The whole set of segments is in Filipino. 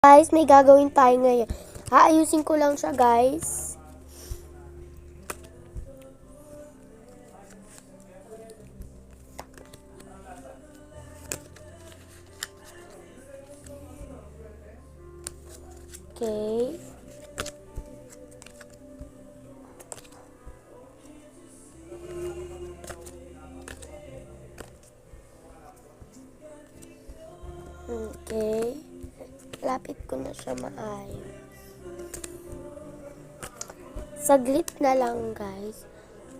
Guys, may gagawin tayo ngayon. Aayusin ko lang siya, guys. Okay. Okay. Lapit ko na siya maayos. Saglit na lang, guys.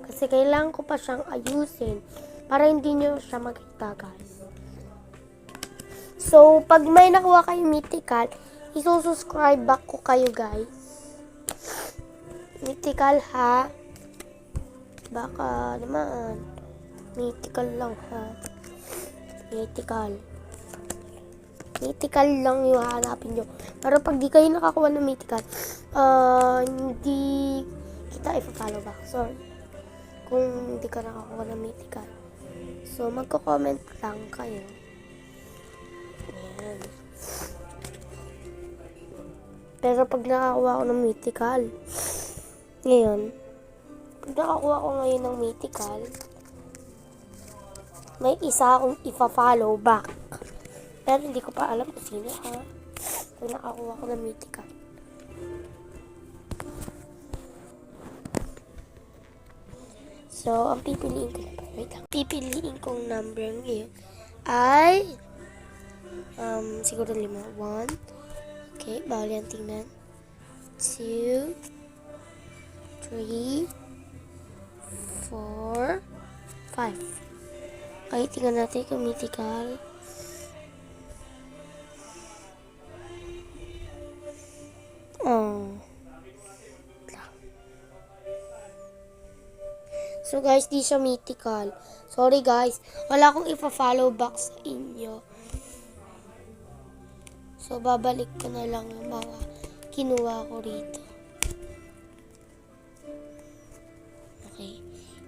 Kasi kailangan ko pa siyang ayusin para hindi nyo siya makita, guys. So, pag may nakuha kayo mythical, isusubscribe back ko kayo, guys. Mythical, ha? Baka naman. Mythical lang, ha? Mythical. Mythical lang yung hahanapin nyo. Pero pag di kayo nakakuha ng mythical, hindi kita ipa-follow back. Sorry. Kung hindi ka nakakuha ng mythical. So, magko-comment lang kayo. Ayan. Pero pag nakakuha ko ng mythical, ngayon, pag nakakuha ko ngayon ng mythical, may isa akong ipa-follow back. Pero hindi ko pa alam kung sino, ha? Pag nakakuha ko ng mythical. So, ang pipiliin ko na, wait lang. Pipiliin kong number ngayon ay siguro 5. 1. Okay, bawal yan tingnan. 2, 3, 4, 5. Okay, tingnan natin kung mythical. So guys, di siya mythical. Sorry guys, wala akong ipa-follow back sa inyo. So babalik ko na lang yung mga kinuha ko rito. Okay.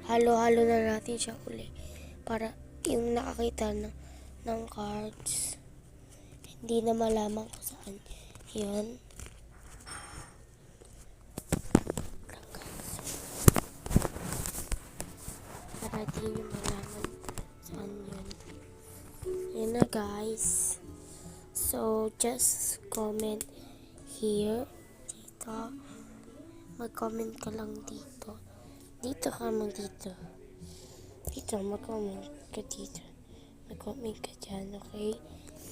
Halo-halo na natin siya uli. Para yung nakakita ng cards, hindi na malaman kung saan. Yan. Para di nyo malaman saan yun. Yan na guys. So, just comment here. Dito. Mag-comment ka lang dito. Dito ka dito. Dito, mag-comment ka dito. Mag-comment ka dyan, okay?